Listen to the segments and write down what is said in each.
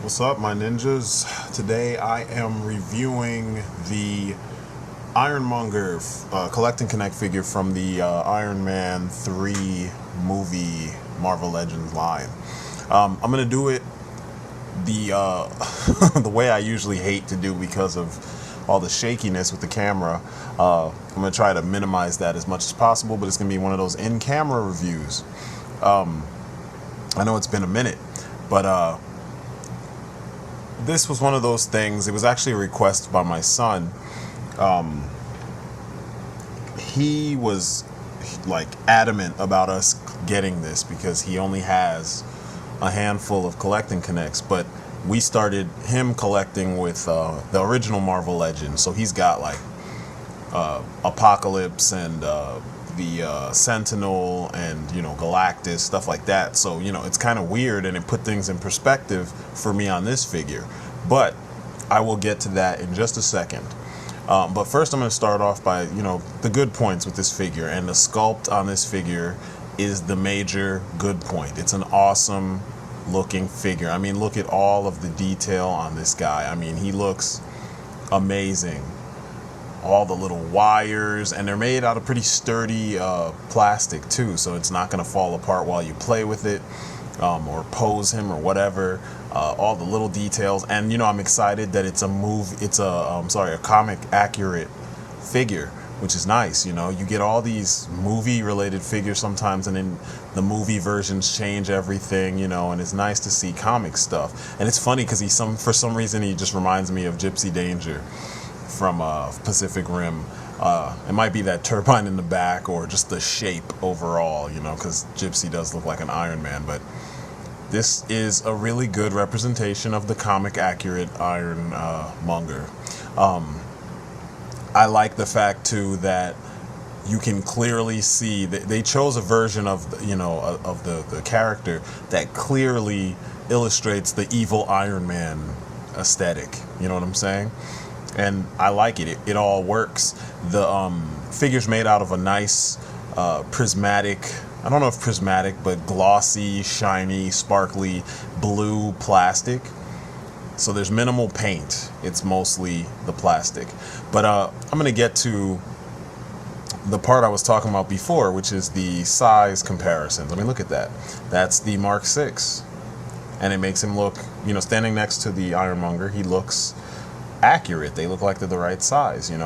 What's up, my ninjas? Today I am reviewing the Iron Monger Collect and Connect figure from the Iron Man 3 movie Marvel Legends line. I'm going to do it the the way I usually hate to do because of all the shakiness with the camera. I'm going to try to minimize that as much as possible, but it's going to be one of those in-camera reviews. I know it's been a minute, but this was one of those things. It was actually a request by my son. He was like adamant about us getting this because he only has a handful of collecting connects, but we started him collecting with the original Marvel Legends. So he's got like Apocalypse and the Sentinel and, Galactus, stuff like that. So, it's kind of weird, and it put things in perspective for me on this figure. But I will get to that in just a second. But first I'm going to start off by, the good points with this figure. And the sculpt on this figure is the major good point. It's an awesome looking figure. I mean, look at all of the detail on this guy. I mean, he looks amazing. All the little wires, and they're made out of pretty sturdy plastic too, so it's not going to fall apart while you play with it or pose him or whatever. All the little details, and I'm excited that it's a comic accurate figure, which is nice. You get all these movie related figures sometimes, and then the movie versions change everything, and it's nice to see comic stuff. And it's funny because for some reason he just reminds me of Gypsy Danger from Pacific Rim. It might be that turbine in the back or just the shape overall, because Gypsy does look like an Iron Man. But this is a really good representation of the comic accurate Iron Monger. I like the fact too that you can clearly see that they chose a version of the character that clearly illustrates the evil Iron Man aesthetic. You know what I'm saying? And I like it. It all works. The figure's made out of a nice prismatic, I don't know if prismatic, but glossy, shiny, sparkly blue plastic. So there's minimal paint. It's mostly the plastic. But I'm going to get to the part I was talking about before, which is the size comparisons. I mean, look at that. That's the Mark 6. And it makes him look, standing next to the Iron Monger, he looks accurate. They look like they're the right size, and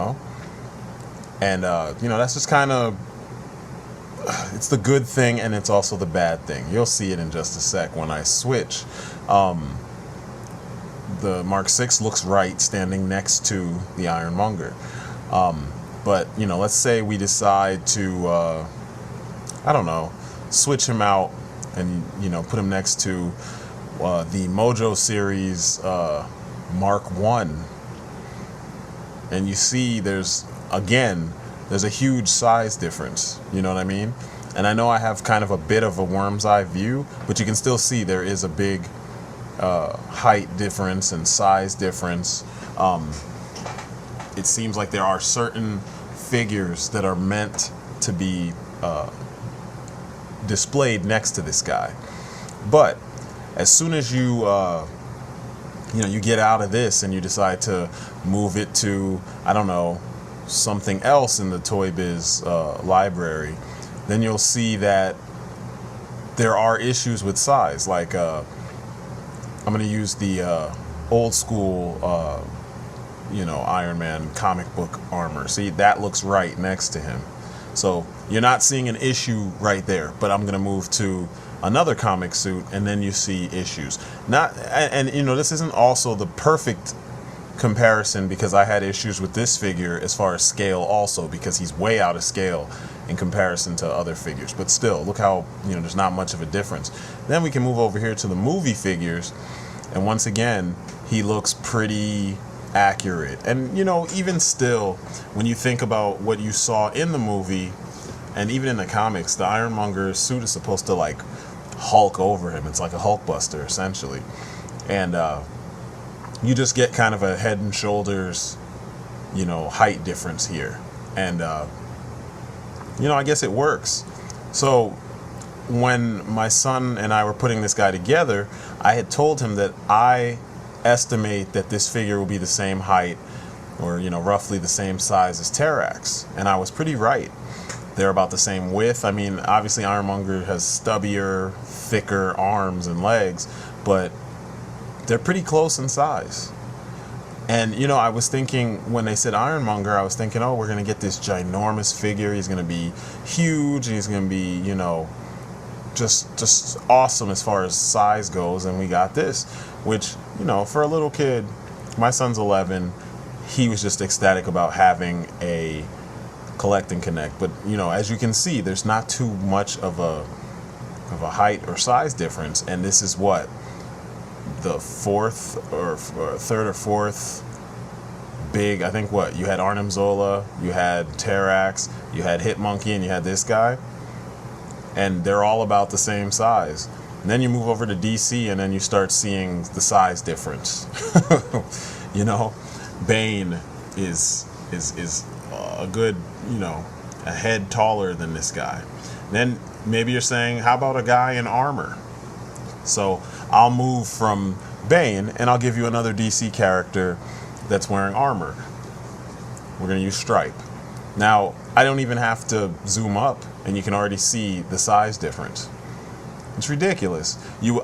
that's just kind of, it's the good thing, and it's also the bad thing. You'll see it in just a sec when I switch. The Mark 6 looks right standing next to the Iron Monger, but let's say we decide to I don't know, switch him out and put him next to the Mojo series Mark 1. And you see there's a huge size difference, you know what I mean? And I know I have kind of a bit of a worm's eye view, but you can still see there is a big height difference and size difference. It seems like there are certain figures that are meant to be displayed next to this guy. But as soon as you get out of this and you decide to move it to, I don't know, something else in the Toy Biz library, then you'll see that there are issues with size. Like, I'm going to use the old school, Iron Man comic book armor. See, that looks right next to him. So you're not seeing an issue right there, but I'm going to move to another comic suit, and then you see issues. This isn't also the perfect comparison, because I had issues with this figure as far as scale also, because he's way out of scale in comparison to other figures. But still, look how, there's not much of a difference. Then we can move over here to the movie figures, and once again, he looks pretty accurate. And, even still, when you think about what you saw in the movie, and even in the comics, the Iron Monger suit is supposed to like Hulk over him. It's like a Hulkbuster essentially, and you just get kind of a head and shoulders, height difference here, and I guess it works. So when my son and I were putting this guy together, I had told him that I estimate that this figure will be the same height, or roughly the same size as Terrax, and I was pretty right. They're about the same width. I mean, obviously Iron Monger has stubbier, thicker arms and legs, but they're pretty close in size. And I was thinking, when they said Iron Monger, I was thinking, oh, we're gonna get this ginormous figure. He's gonna be huge, and he's gonna be just awesome as far as size goes. And we got this, which for a little kid, my son's 11, he was just ecstatic about having a collect and connect. But as you can see, there's not too much of a height or size difference, and this is what, the fourth or third or fourth big. I think what you had, Arnim Zola, you had Terrax, you had Hitmonkey, and you had this guy, and they're all about the same size. And then you move over to DC, and then you start seeing the size difference. Bane is a good, a head taller than this guy. Then maybe you're saying, how about a guy in armor? So I'll move from Bane, and I'll give you another DC character that's wearing armor. We're going to use Stripe. Now, I don't even have to zoom up, and you can already see the size difference. It's ridiculous.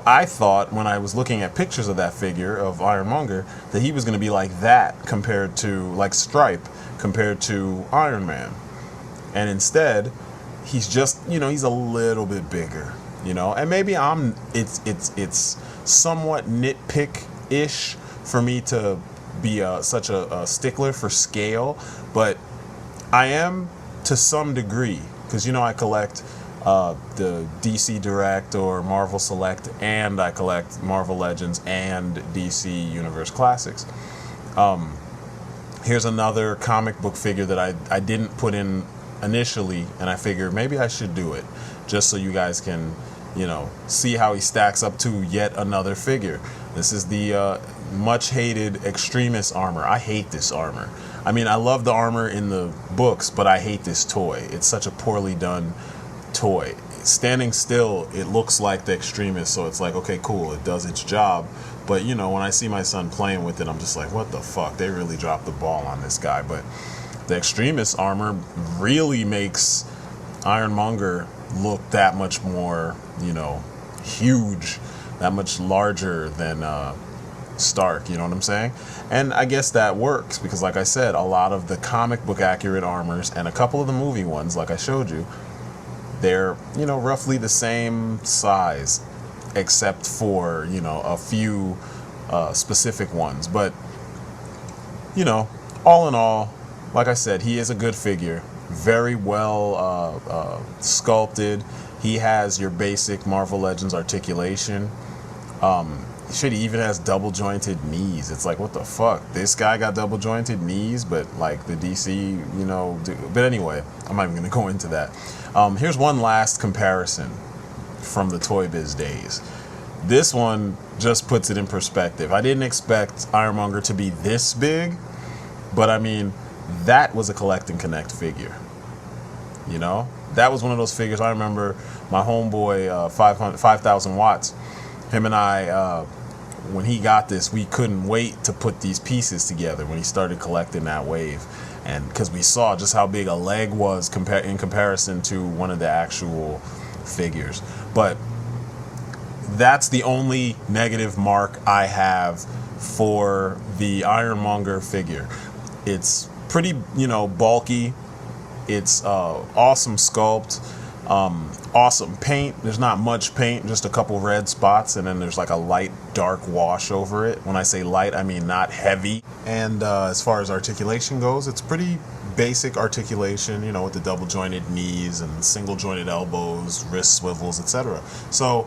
I thought, when I was looking at pictures of that figure, of Iron Monger, that he was going to be like that, compared to, like Stripe, compared to Iron Man. And instead, he's just, he's a little bit bigger. And maybe it's somewhat nitpick-ish for me to be such a stickler for scale, but I am to some degree, because I collect the DC Direct or Marvel Select, and I collect Marvel Legends and DC Universe Classics. Here's another comic book figure that I didn't put in initially, and I figured maybe I should do it, just so you guys can see how he stacks up to yet another figure. This is the much hated Extremis armor. I hate this armor. I mean, I love the armor in the books, but I hate this toy. It's such a poorly done toy. Standing still, it looks like the Extremis, so it's like, okay, cool, it does its job. But when I see my son playing with it, I'm just like, what the fuck? They really dropped the ball on this guy. But the Extremis armor really makes Iron Monger look that much more, huge, that much larger than Stark, you know what I'm saying? And I guess that works, because like I said, a lot of the comic book accurate armors and a couple of the movie ones, like I showed you, they're, roughly the same size, except for, a few specific ones. But, all in all, like I said, he is a good figure. Very well sculpted. He has your basic Marvel Legends articulation. Shit, he even has double jointed knees. It's like, what the fuck? This guy got double jointed knees, but like the DC, But anyway, I'm not even gonna go into that. Here's one last comparison from the Toy Biz days. This one just puts it in perspective. I didn't expect Iron Monger to be this big, but I mean, that was a collect and connect figure. That was one of those figures. I remember my homeboy, 5,000 watts, him and I, when he got this, we couldn't wait to put these pieces together when he started collecting that wave. And because we saw just how big a leg was in comparison to one of the actual figures. But that's the only negative mark I have for the Iron Monger figure. It's pretty, bulky. It's awesome sculpt, awesome paint. There's not much paint, just a couple red spots, and then there's like a light dark wash over it. When I say light, I mean not heavy. And as far as articulation goes, it's pretty basic articulation, with the double jointed knees and single jointed elbows, wrist swivels, etc. So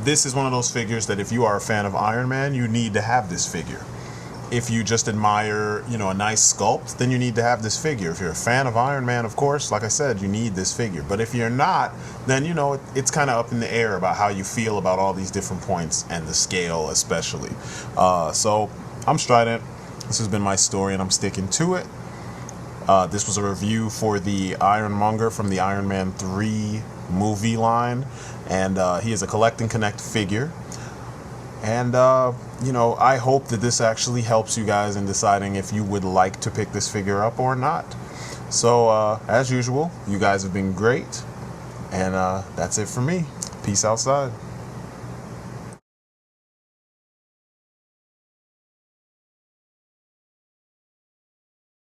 this is one of those figures that if you are a fan of Iron Man, you need to have this figure. If you just admire, a nice sculpt, then you need to have this figure. If you're a fan of Iron Man, of course, like I said, you need this figure. But if you're not, then, it's kind of up in the air about how you feel about all these different points and the scale especially. So I'm Strident. This has been my story, and I'm sticking to it. This was a review for the Iron Monger from the Iron Man 3 movie line. And he is a collect and connect figure. And, you know, I hope that this actually helps you guys in deciding if you would like to pick this figure up or not. So, as usual, you guys have been great. And that's it for me. Peace outside.